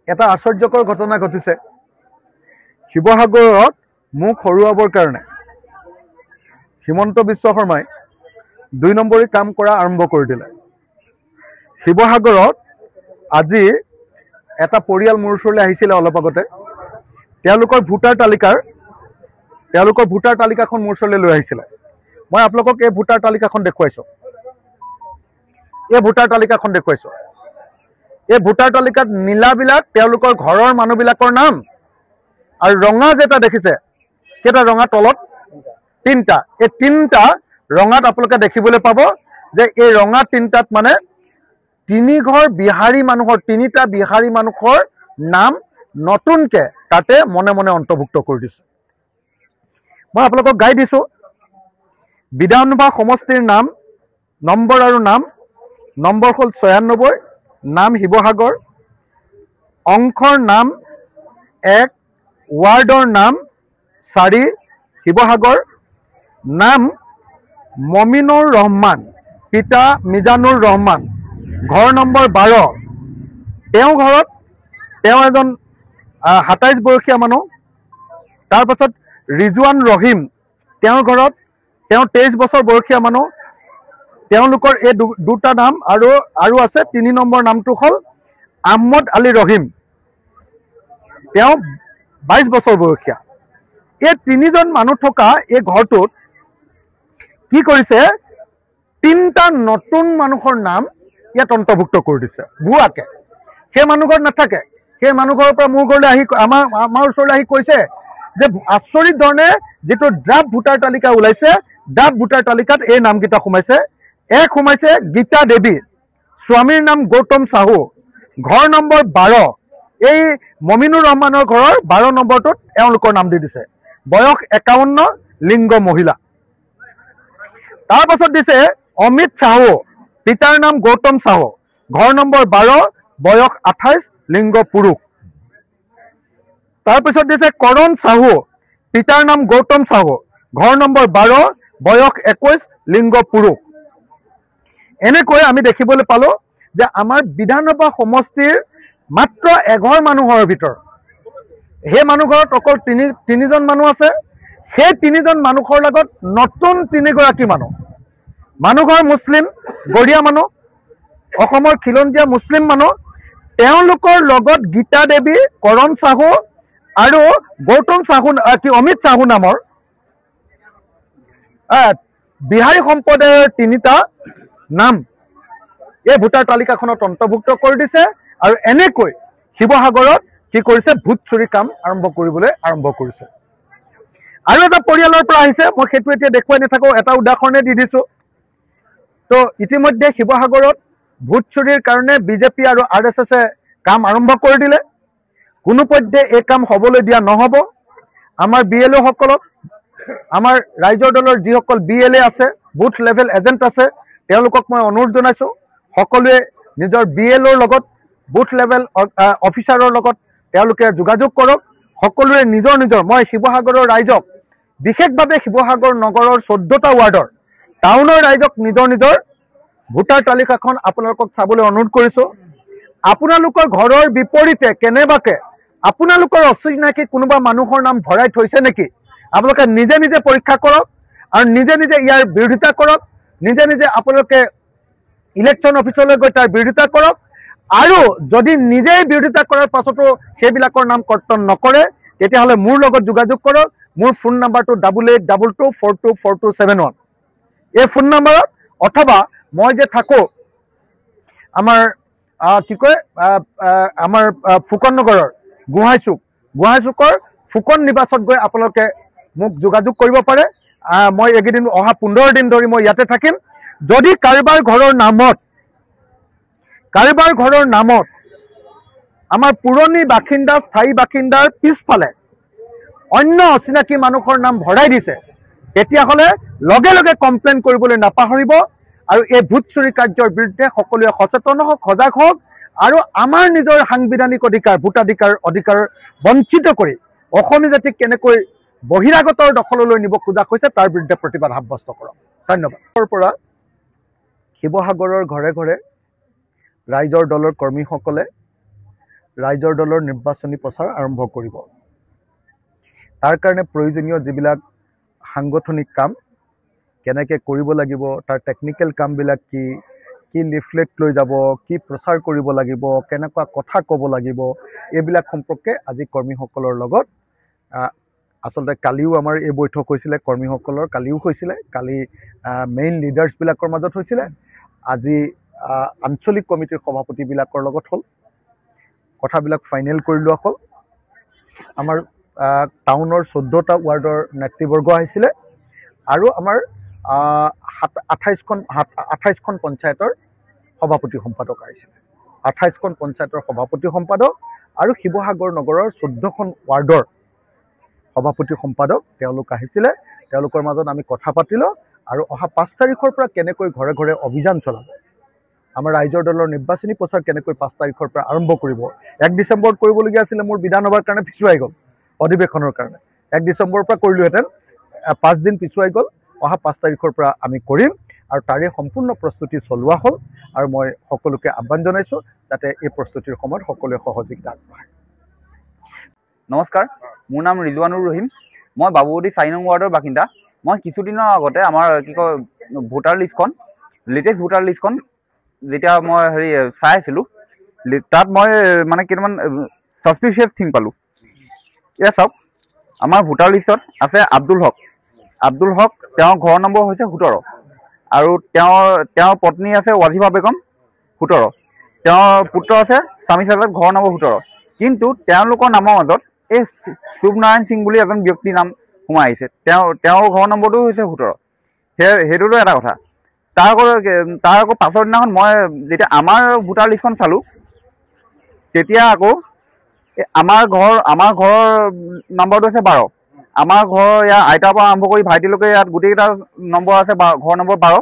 এটা আশ্চৰ্যকৰ ঘটনা ঘটিছে। শিৱসাগৰত মোক হৰুৱাবৰ কাৰণে হিমন্ত বিশ্ব শৰ্মাই ২ নম্বৰী কাম কৰা আৰম্ভ কৰি দিলে। শিৱসাগৰত আজি এটা পৰিয়াল মোৰ ওচৰলৈ আহিছিলে অলপ আগতে। তেওঁলোকৰ ভোটাৰ তালিকাখন মোৰ ওচৰলৈ লৈ আহিছিলে। মই আপোনালোকক এই ভোটাৰ তালিকাখন দেখুৱাইছোঁ। এই ভোটাৰ তালিকাত নীলাবিলাক তেওঁলোকৰ ঘৰৰ মানুহবিলাকৰ নাম, আৰু ৰঙা যেটা দেখিছে, কেইটা ৰঙা তলত? 3টা। এই 3টা ৰঙাত আপোনালোকে দেখিবলৈ পাব যে এই ৰঙা 3টাত মানে 3টা বিহাৰী মানুহৰ নাম নতুনকে তাতে মনে মনে অন্তৰ্ভুক্ত কৰি দিছে। মই আপোনালোকক গাই দিছোঁ। বিধানসভা সমষ্টিৰ নাম নম্বৰ আৰু নম্বৰ হ'ল 96, নাম শিৱসাগৰ, অংশৰ নাম 1, ৱাৰ্ডৰ নাম 4 শিৱসাগৰ, নাম মমিনুৰ ৰহমান, পিতা মিজানুৰ ৰহমান, ঘৰ নম্বৰ 12। তেওঁ এজন 27 বয়সীয়া মানুহ। তাৰপাছত ৰিজৱান ৰহিম, তেওঁৰ ঘৰত 23 বছৰ বয়সীয়া মানুহ। তেওঁলোকৰ এই 2টা নাম আৰু আছে। 3 নম্বৰ নামটো হ'ল আহমদ আলী ৰহিম, তেওঁ 22 বছৰ বয়সীয়া। এই 3জন মানুহ থকা এই ঘৰটোত কি কৰিছে, 3টা নতুন মানুহৰ নাম ইয়াত অন্তৰ্ভুক্ত কৰি দিছে ভুৱাকে। সেই মানুহ ঘৰত নাথাকে। সেই মানুহ ঘৰৰ পৰা মোৰ ঘৰলৈ আহি আমাৰ ওচৰলৈ আহি কৈছে যে আচৰিত ধৰণে যিটো ড্ৰাফ্ট ভোটাৰ তালিকা ওলাইছে, ড্ৰাফ্ট ভোটাৰ তালিকাত এই নামকেইটা সোমাইছে। সোমাইছে গীতা দেৱী, স্বামীৰ নাম গৌতম চাহু, ঘৰ নম্বৰ 12। এই মমিনুৰ ৰহমানৰ ঘৰৰ 12 নম্বৰটোত এওঁলোকৰ নাম দি দিছে। বয়স 51, লিংগ মহিলা। তাৰপাছত দিছে অমিত চাহু, পিতাৰ নাম গৌতম চাহু, ঘৰ নম্বৰ 12, বয়স 28, লিংগ পুৰুষ। তাৰপিছত দিছে কৰণ চাহু, পিতাৰ নাম গৌতম চাহু, ঘৰ নম্বৰ 12, বয়স 21, লিংগ পুৰুষ। এনেকৈ আমি দেখিবলৈ পালোঁ যে আমাৰ বিধানসভা সমষ্টিৰ মাত্ৰ এঘৰ মানুহৰ ভিতৰত সেই মানুহ ঘৰত অকল 3জন মানুহ আছে। সেই 3জন মানুহৰ লগত নতুন 3গৰাকী মানুহ ঘৰ মুছলিম, গৰীয়া মানুহ, অসমৰ খিলঞ্জীয়া মুছলিম মানুহ। তেওঁলোকৰ লগত গীতা দেৱী, কৰণ চাহু আৰু গৌতম চাহু, অমিত চাহু নামৰ বিহাৰী সম্প্ৰদায়ৰ 3টা নাম এই ভোটাৰ তালিকাখনত অন্তৰ্ভুক্ত কৰি দিছে। আৰু এনেকৈ শিৱসাগৰত কি কৰিছে, ভোট চুৰি কাম আৰম্ভ কৰিছে। আৰু এটা পৰিয়ালৰ পৰা আহিছে, মই সেইটো এতিয়া দেখুৱাই নাথাকোঁ, এটা উদাহৰণে দি দিছোঁ। তো ইতিমধ্যে শিৱসাগৰত ভোট চুৰিৰ কাৰণে বিজেপি আৰু RSSে কাম আৰম্ভ কৰি দিলে। কোনোপধ্যে এই কাম হ'বলৈ দিয়া নহ'ব। আমাৰ BLO সকলক, আমাৰ ৰাইজৰ দলৰ যিসকল BLA আছে, বুথ লেভেল এজেণ্ট আছে, তেওঁলোকক মই অনুৰোধ জনাইছোঁ, সকলোৱে নিজৰ BLOৰ লগত, বুথ লেভেল অফিচাৰৰ লগত তেওঁলোকে যোগাযোগ কৰক। সকলোৱে নিজৰ মই শিৱসাগৰৰ ৰাইজক, বিশেষভাৱে শিৱসাগৰ নগৰৰ 14টা ৱাৰ্ডৰ টাউনৰ ৰাইজক নিজৰ ভোটাৰ তালিকাখন আপোনালোকক চাবলৈ অনুৰোধ কৰিছোঁ। আপোনালোকৰ ঘৰৰ বিপৰীতে কেনেবাকে আপোনালোকৰ অচিনাকি কোনোবা মানুহৰ নাম ভৰাই থৈছে নেকি, আপোনালোকে নিজে পৰীক্ষা কৰক আৰু নিজে ইয়াৰ বিৰোধিতা কৰক। নিজে আপোনালোকে ইলেকশ্যন অফিচলৈ গৈ তাৰ বিৰোধিতা কৰক। আৰু যদি নিজেই বিৰোধিতা কৰাৰ পাছতো সেইবিলাকৰ নাম কৰ্তন নকৰে, তেতিয়াহ'লে মোৰ লগত যোগাযোগ কৰক। মোৰ ফোন নাম্বাৰটো 8822424271। এই ফোন নাম্বাৰত, অথবা মই যে থাকোঁ আমাৰ আমাৰ ফুকন নগৰৰ গোহাঁইচুকৰ ফুকন নিবাসত গৈ আপোনালোকে মোক যোগাযোগ কৰিব পাৰে। মই এইকেইদিন অহা 15 দিন ধৰি মই ইয়াতে থাকিম। যদি কাৰোবাৰ ঘৰৰ নামত আমাৰ পুৰণি বাসিন্দা, স্থায়ী বাসিন্দাৰ পিছফালে অন্য অচিনাকি মানুহৰ নাম ভৰাই দিছে, তেতিয়াহ'লে লগে কমপ্লেইন কৰিবলৈ নাপাহৰিব। আৰু এই ভোট চুৰি কাৰ্যৰ বিৰুদ্ধে সকলোৱে সচেতন হওক, সজাগ হওক। আৰু আমাৰ নিজৰ সাংবিধানিক অধিকাৰ, ভোটাধিকাৰ বঞ্চিত কৰি অসমীয়া জাতিক কেনেকৈ বহিৰাগতৰ দখললৈ নিব খোজা হৈছে, তাৰ বিৰুদ্ধে প্ৰতিবাদ সাব্যস্ত কৰক। ধন্যবাদ। পৰা শিৱসাগৰৰ ঘৰে ঘৰে ৰাইজৰ দলৰ কৰ্মীসকলে ৰাইজৰ দলৰ নিৰ্বাচনী প্ৰচাৰ আৰম্ভ কৰিব। তাৰ কাৰণে প্ৰয়োজনীয় যিবিলাক সাংগঠনিক কাম কেনেকৈ কৰিব লাগিব, তাৰ টেকনিকেল কামবিলাক কি লিফলেট লৈ যাব, কি প্ৰচাৰ কৰিব লাগিব, কেনেকুৱা কথা ক'ব লাগিব, এইবিলাক সম্পৰ্কে আজি কৰ্মীসকলৰ লগত আচলতে কালিও আমাৰ এই বৈঠক হৈছিলে, কৰ্মীসকলৰ কালিও হৈছিলে, কালি মেইন লিডাৰ্ছবিলাকৰ মাজত হৈছিলে, আজি আঞ্চলিক কমিটিৰ সভাপতিবিলাকৰ লগত হ'ল, কথাবিলাক ফাইনেল কৰি লোৱা হ'ল। আমাৰ টাউনৰ 14টা ৱাৰ্ডৰ নেতৃবৰ্গ আহিছিলে আৰু আমাৰ 28খন পঞ্চায়তৰ সভাপতি সম্পাদক আহিছিলে। 28খন পঞ্চায়তৰ সভাপতি সম্পাদক আৰু শিৱসাগৰ নগৰৰ 14খন ৱাৰ্ডৰ সভাপতি সম্পাদক তেওঁলোক আহিছিলে। তেওঁলোকৰ মাজত আমি কথা পাতিলোঁ আৰু অহা 5 তাৰিখৰ পৰা কেনেকৈ ঘৰে ঘৰে অভিযান চলাব, আমাৰ ৰাইজৰ দলৰ নিৰ্বাচনী প্ৰচাৰ কেনেকৈ 5 তাৰিখৰ পৰা আৰম্ভ কৰিব। 1 ডিচেম্বৰত কৰিবলগীয়া আছিলে, মোৰ বিধানসভাৰ কাৰণে পিছুৱাই গ'ল, অধিৱেশনৰ কাৰণে 1 ডিচেম্বৰৰ পৰা কৰিলোহেঁতেন, 5 দিন পিছুৱাই গ'ল। অহা 5 তাৰিখৰ পৰা আমি কৰিম আৰু তাৰে সম্পূৰ্ণ প্ৰস্তুতি চলোৱা হ'ল আৰু মই সকলোকে আহ্বান জনাইছোঁ যাতে এই প্ৰস্তুতিৰ সময়ত সকলোৱে সহযোগিতা আগবঢ়ায়। নমস্কাৰ, মোৰ নাম ৰিজৱানুৰ ৰহিম। মই বাবুগুটি 4 নং ৱাৰ্ডৰ বাসিন্দা। মই কিছুদিনৰ আগতে আমাৰ ভোটাৰ লিষ্টখন, লেটেষ্ট ভোটাৰ লিষ্টখন যেতিয়া মই চাই আছিলোঁ, তাত মই মানে কেইটামান ছাছপিচিয়াছ থিং পালোঁ। এয়া চাওক, আমাৰ ভোটাৰ লিষ্টত আছে আব্দুল হক। তেওঁৰ ঘৰ নম্বৰ হৈছে 17 আৰু তেওঁৰ পত্নী আছে ৱাজিফা বেগম 17। তেওঁৰ পুত্ৰ আছে স্বামী চাজাদ, ঘৰ নম্বৰ 17। কিন্তু তেওঁলোকৰ নামৰ মাজত এই শুভনাৰায়ণ সিং বুলি এজন ব্যক্তিৰ নাম সোমাই আহিছে। তেওঁৰ ঘৰ নম্বৰটো হৈছে 17। সেইটোতো এটা কথা। তাৰ আকৌ পাছৰ দিনাখন মই যেতিয়া আমাৰ ভোটাৰ লিষ্টখন চালোঁ, তেতিয়া আকৌ আমাৰ ঘৰৰ নম্বৰটো হৈছে 12। আমাৰ ঘৰ ইয়াৰ আইতাৰ পৰা আৰম্ভ কৰি ভাইটিলৈকে ইয়াত গোটেইকেইটা নম্বৰ আছে, ঘৰ নম্বৰ 12।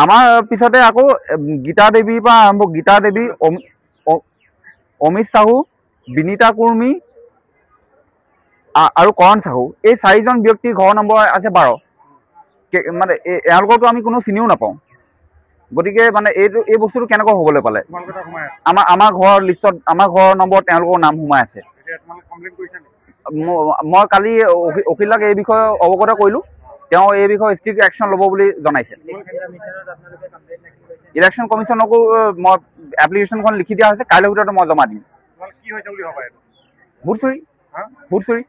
আমাৰ পিছতে আকৌ গীতা দেৱীৰ পৰা আৰম্ভ, গীতা দেৱী, অমিত চাহু, বিনীতা কুৰ্মী আৰু কৰণ চাহু, এই 4জন ব্যক্তিৰ ঘৰ নম্বৰ আছে 12। মানে এওঁলোকৰতো আমি কোনো চিনিও নাপাওঁ। গতিকে মানে এই বস্তুটো কেনেকৈ হ'বলৈ পালে? আমাৰ ঘৰৰ লিষ্টত আমাৰ ঘৰৰ নম্বৰ তেওঁলোকৰ নাম সোমাই আছে। মই কালি অখিলক এই বিষয়ে অৱগত কৰিলোঁ। তেওঁ এই বিষয়ে ষ্ট্ৰিক্ট একশ্যন ল'ব বুলি জনাইছে। ইলেকশ্যন কমিশ্যনকো মই এপ্লিকেশ্যনখন লিখি দিয়া হৈছে, কাইলৈৰ ভিতৰতে মই জমা দিম। ভোট চুৰি